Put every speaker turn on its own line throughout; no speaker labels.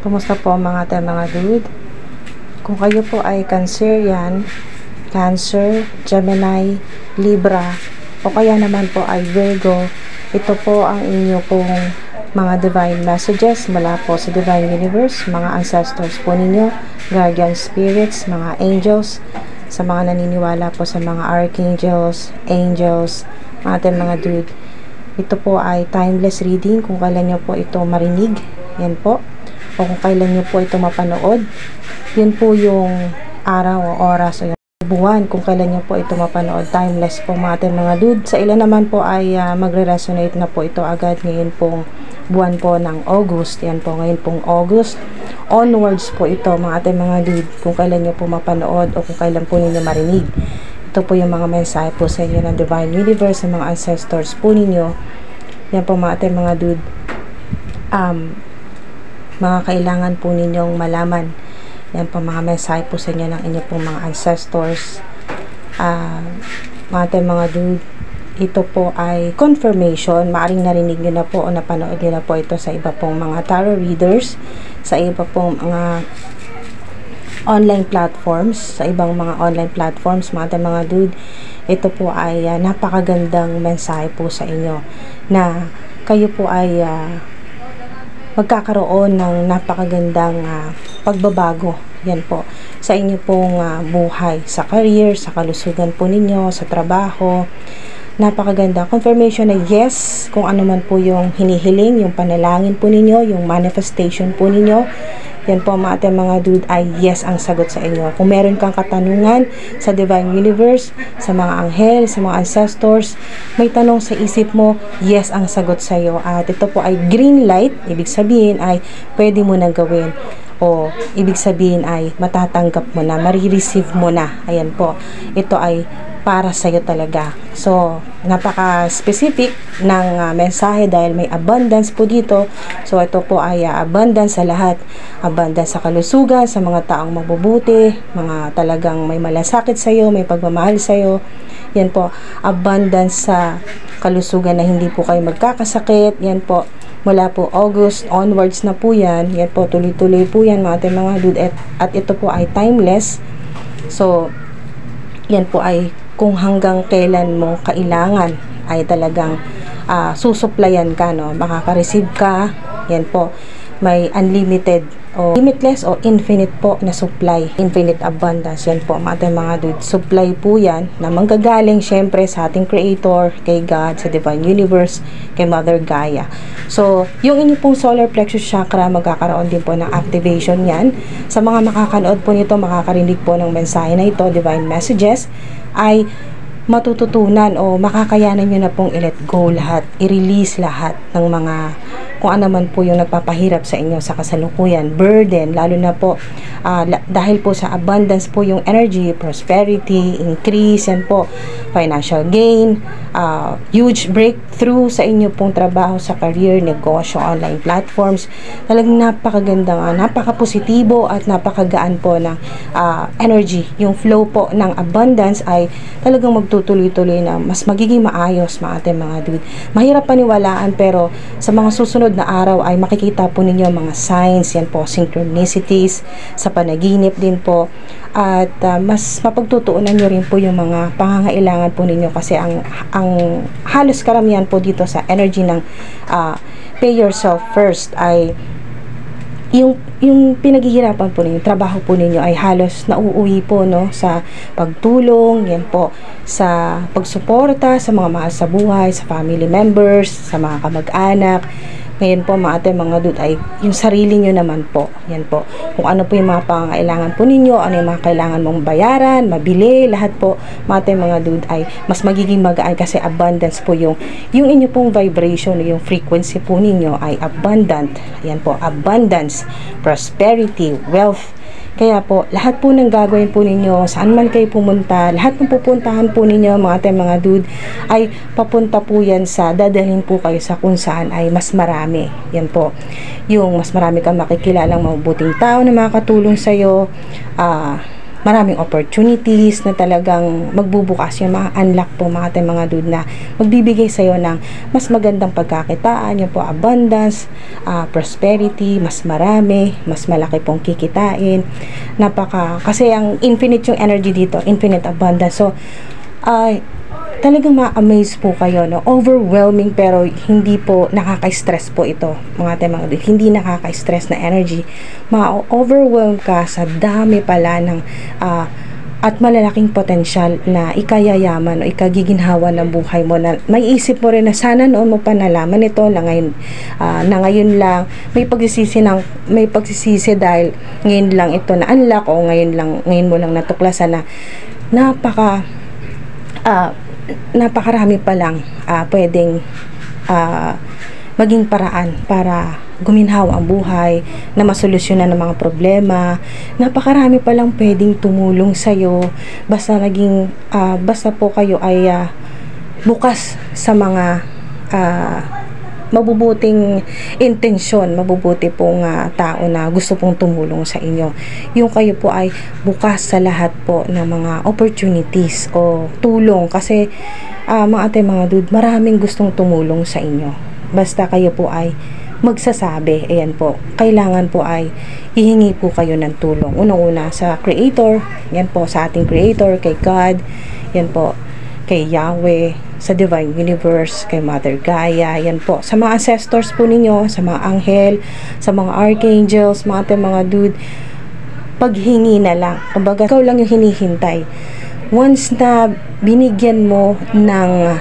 Kumusta po mga dude? Kung kayo po ay Cancerian, Cancer, Gemini, Libra, o kaya naman po ay Virgo, ito po ang inyo pong mga divine messages mula po sa Divine Universe, mga ancestors po ninyo, guardian spirits, mga angels, sa mga naniniwala po sa mga archangels, angels, mga dude. Ito po ay timeless reading kung kailan nyo po ito marinig, yan po. O kung kailan nyo po ito mapanood, yun po yung araw o oras o yung buwan kung kailan nyo po ito mapanood. Timeless po mga dude. Sa ilan naman po ay magre-resonate na po ito agad ngayon pong buwan po ng August. Yan po, ngayon pong August. Onwards po ito mga dude, kung kailan nyo po mapanood o kung kailan po ninyo marinig. Ito po yung mga mensahe po sa inyo ng Divine Universe, sa mga ancestors po ninyo. Yan po mga dude. Mga kailangan po ninyong malaman. Yan po mga mensahe po sa inyo ng inyo pong mga ancestors. Mga dude, ito po ay confirmation. Maaring narinig nyo na po o napanood nyo na po ito sa iba pong mga tarot readers, sa iba pong mga online platforms, sa ibang mga online platforms, mga dude. Ito po ay napakagandang mensahe po sa inyo na kayo po ay magkakaroon ng napakagandang pagbabago. Yan po sa inyo pong buhay, sa career, sa kalusugan po ninyo, sa trabaho. Napakaganda confirmation na yes, kung ano man po yung hinihiling, yung panalangin po ninyo, yung manifestation po ninyo, yan po mga dude, ay yes ang sagot sa inyo. Kung meron kang katanungan sa Divine Universe, sa mga anghel, sa mga ancestors, may tanong sa isip mo, yes ang sagot sa iyo. At ito po ay green light, ibig sabihin ay pwede mo nang gawin. O ibig sabihin ay matatanggap mo na, marireceive mo na. Ayan po, ito ay para sa iyo talaga. So, napaka-specific ng mensahe dahil may abundance po dito. So, ito po ay abundance sa lahat. Abundance sa kalusugan, sa mga taong mabubuti, mga talagang may malasakit sa iyo, may pagmamahal sa iyo. Yan po, abundance sa kalusugan na hindi po kayo magkakasakit. Yan po, mula po August onwards na po yan. Yan po, tuloy-tuloy po yan mga dude. At ito po ay timeless. So, yan po ay kung hanggang kailan mo kailangan ay talagang susuplayan ka, no? Makaka-receive ka. Yan po, may unlimited o limitless o infinite po na supply, infinite abundance. Yan po mga dude, supply po yan na manggagaling syempre sa ating creator, kay God, sa Divine Universe, kay Mother Gaia. So yung inyo pong solar plexus chakra, magkakaroon din po ng activation yan. Sa mga makakanood po nito, makakarinig po ng mensahe na ito, divine messages, ay matututunan o makakayanan nyo na pong i-let go lahat, i-release lahat ng mga kung ano man po yung nagpapahirap sa inyo sa kasalukuyan, burden, lalo na po dahil po sa abundance po yung energy, prosperity, increase, yan po, financial gain, huge breakthrough sa inyo pong trabaho, sa career, negosyo, online platforms. Talagang napakaganda, napakapositibo at napakagaan po ng energy. Yung flow po ng abundance ay talagang magtutuloy-tuloy na mas magiging maayos mga dude. Mahirap paniwalaan pero sa mga susunod na araw ay makikita po ninyo mga signs, yan po, synchronicities sa panaginip din po, at mas mapagtutuunan nyo rin po yung mga pangangailangan po ninyo kasi ang halos karamihan po dito sa energy ng pay yourself first ay yung pinaghihirapan po ninyo, trabaho po ninyo ay halos nauuwi po, no, sa pagtulong, yan po, sa pagsuporta sa mga mahal sa buhay, sa family members, sa mga kamag-anak. Ngayon po mga dude ay yung sarili nyo naman po. Yan po. Kung ano po yung mga pangangailangan po ninyo, ano yung mga kailangan mong bayaran, mabili, lahat po mga dude ay mas magiging magaan kasi abundance po yung inyo pong vibration, yung frequency po ninyo ay abundant. Yan po, abundance, prosperity, wealth. Kaya po, lahat po ng gagawin po ninyo, saan man kayo pumunta, lahat ng pupuntahan po ninyo, mga dude, ay papunta po yan sa, dadalhin po kayo sa kung saan ay mas marami. Yan po. Yung mas marami kang makikilalang mabubuting tao na makakatulong sa'yo, maraming opportunities na talagang magbubukas yung mga unlock po mga ate mga dude na magbibigay sa'yo ng mas magandang pagkakitaan, yung po abundance, prosperity, mas marami, mas malaki pong kikitain. Kasi ang infinite yung energy dito, infinite abundance. So, talagang ma-amaze po kayo, no? Overwhelming pero hindi po nakaka-stress po ito, mga ate mga dude. Hindi nakaka-stress na energy. Ma-overwhelm ka sa dami pala ng at malalaking potensyal na ikayayaman o ikagiginhawa ng buhay mo, na may isip mo rin na sana noon mo pa nalaman ito na ngayon lang may pagsisisi dahil ngayon lang ito na unlock o ngayon mo lang natuklasan na napakarami pa lang pwedeng maging paraan para guminhawa ang buhay, na masolusyonan ng mga problema. Napakarami pa lang pwedeng tumulong sa'yo basta po kayo ay bukas sa mga mabubuting intensyon, mabubuti pong tao na gusto pong tumulong sa inyo. Yung kayo po ay bukas sa lahat po ng mga opportunities o tulong, kasi mga ate mga dude, maraming gustong tumulong sa inyo. Basta kayo po ay magsasabi, ayan po, kailangan po ay hihingi po kayo ng tulong. Unang-una sa Creator, yan po, sa ating Creator, kay God, yan po, kay Yahweh, sa Divine Universe, kay Mother Gaia, yan po, sa mga ancestors po ninyo, sa mga anghel, sa mga archangels, mga dude, paghingi na lang. Kumbaga, ikaw lang yung hinihintay. Once na binigyan mo ng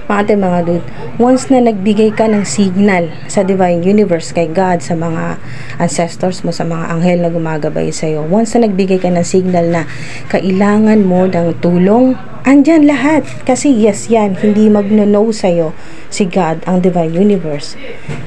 mga dude, once na nagbigay ka ng signal sa Divine Universe, kay God, sa mga ancestors mo, sa mga anghel na gumagabay sa'yo, once na nagbigay ka ng signal na kailangan mo ng tulong, andyan lahat. Kasi yes yan, hindi magno-no sa'yo si God, ang Divine Universe,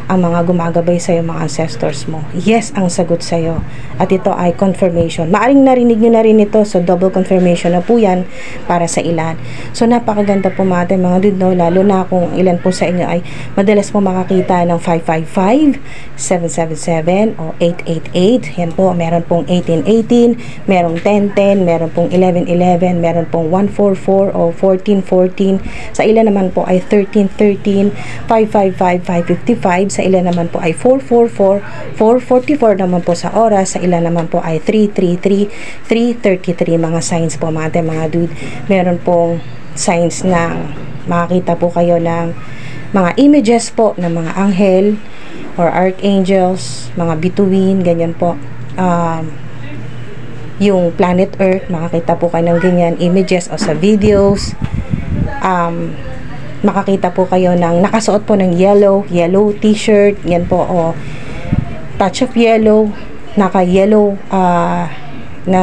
ang mga gumagabay sa'yo, mga ancestors mo. Yes ang sagot sa'yo. At ito ay confirmation. Maaring narinig nyo na rin ito, so double confirmation na po yan para sa ilan. So napakaganda po mga dude, no? Lalo na kung ilan po sa inyo ay madalas po makakita ng 555, 777 o 888. Yan po, meron pong 1818, merong 1010, meron pong 1111, meron pong 144 o 1414. Sa ilan naman po ay 1313, 555, 555. Sa ilan naman po ay 444, 444 naman po sa oras. Sa ilan naman po ay 333, 333. Mga signs po mga dude. Meron pong signs na makakita po kayo ng mga images po ng mga anghel or archangels, mga bituin, ganyan po. Yung planet Earth, makakita po kayo ng ganyan images o sa videos. Makakita po kayo ng nakasuot po ng yellow t-shirt, yan po, o touch of yellow, naka-yellow na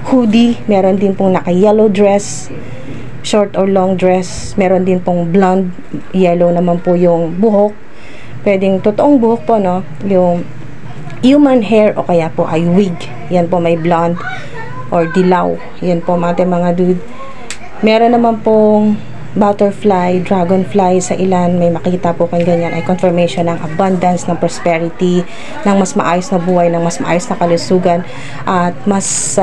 hoodie, meron din pong naka-yellow dress, short or long dress, meron din pong blonde, yellow naman po yung buhok, pwedeng totoong buhok po, no, yung human hair o kaya po ay wig, yan po, may blonde or dilaw, yan po mga dude. Meron naman pong butterfly, dragonfly, sa ilan may makita po kang ganyan, ay confirmation ng abundance, ng prosperity, ng mas maayos na buhay, ng mas maayos na kalusugan, at mas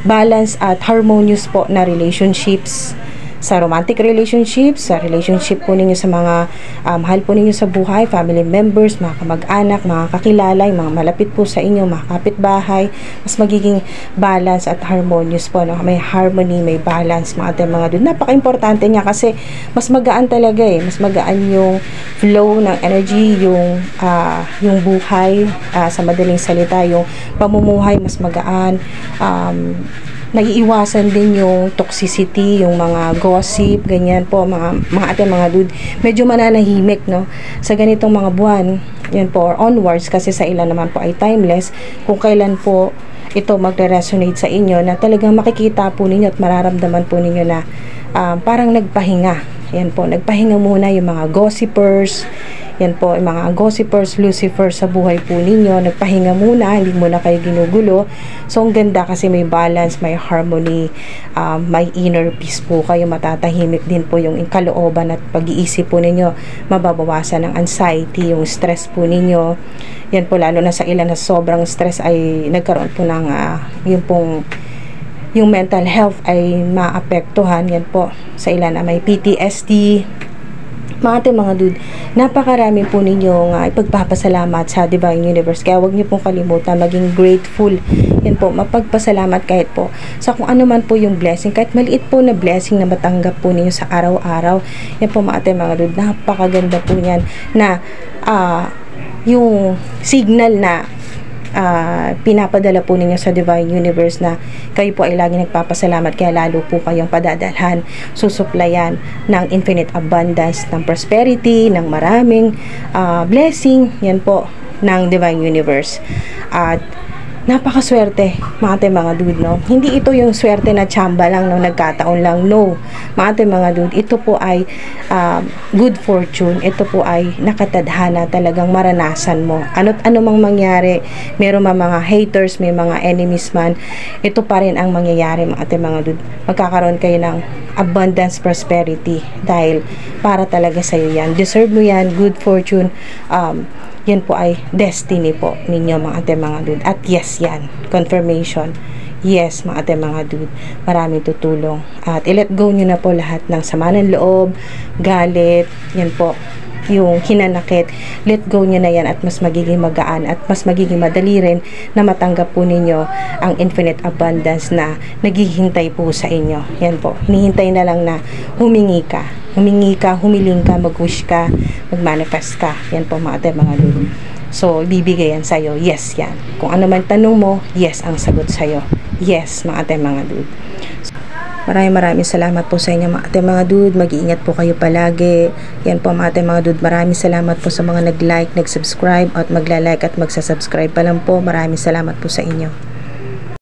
balance at harmonious po na relationships, sa romantic relationships, sa relationship po ninyo sa mga mahal po ninyo sa buhay, family members, mga kamag-anak, mga kakilala, mga malapit po sa inyo, mga kapitbahay, mas magiging balance at harmonious po, no? May harmony, may balance, mga doon. Napaka-importante niya kasi mas magaan talaga mas magaan yung flow ng energy, yung buhay, sa madaling salita, yung pamumuhay mas magaan. Naiiwasan din yung toxicity, yung mga gossip, ganyan po, mga dude. Medyo mananahimik, no, sa ganitong mga buwan, yan po, or onwards, kasi sa ilan naman po ay timeless, kung kailan po ito magre-resonate sa inyo, na talagang makikita po ninyo at mararamdaman po ninyo na parang nagpahinga. Yan po, nagpahinga muna yung mga gossipers, Yan po, yung mga gossipers, Lucifer sa buhay po ninyo, nagpahinga muna, hindi muna kayo ginugulo. So, ang ganda kasi may balance, may harmony, may inner peace po kayo, matatahimik din po yung kalooban at pag-iisip po ninyo, mababawasan ng anxiety, yung stress po ninyo. Yan po, lalo na sa ilan na sobrang stress ay nagkaroon po ng yung mental health ay maapektuhan. Yan po, sa ilan na may PTSD. Mga dude, napakarami po ninyong ipagpapasalamat sa Divine Universe. Kaya huwag niyo pong kalimutan maging grateful. Yan po, mapagpasalamat kahit po sa kung ano man po yung blessing, kahit maliit po na blessing na matanggap po ninyo sa araw-araw. Yan po mga dude, napakaganda po niyan na yung signal na pinapadala po ninyo sa Divine Universe na kayo po ay lagi nagpapasalamat, kaya lalo po kayong padadalhan, susuplayan ng infinite abundance, ng prosperity, ng maraming blessing, yan po, ng Divine Universe. At napakaswerte mga dude, no? Hindi ito yung swerte na tsamba lang, no? Nagkataon lang, no. Mga dude, ito po ay good fortune. Ito po ay nakatadhana, talagang maranasan mo. Ano't ano mang mangyari, meron mga haters, may mga enemies man, ito pa rin ang mangyayari mga dude. Magkakaroon kayo ng abundance, prosperity, dahil para talaga sa'yo yan. Deserve mo yan, good fortune. Yan po ay destiny po ninyo mga dude. At yes, yan, confirmation. Yes, mga dude, maraming tutulong. At i-let go nyo na po lahat ng sama ng loob, galit, yan po, yung hinanakit. Let go nyo na yan at mas magiging magaan at mas magiging madali rin na matanggap po ninyo ang infinite abundance na naghihintay po sa inyo. Yan po, hinihintay na lang na humingi ka, humiling ka, mag-wish ka, mag-manifest ka. Yan po mga dude. So, ibibigay yan sa'yo. Yes, yan. Kung ano man tanong mo, yes ang sagot sa'yo. Yes, mga dude. Maraming salamat po sa inyo mga dude. Mag-iingat po kayo palagi. Yan po mga dude. Maraming salamat po sa mga nag-like, nag-subscribe at magla-like at magsasubscribe pa lang po. Maraming salamat po sa inyo.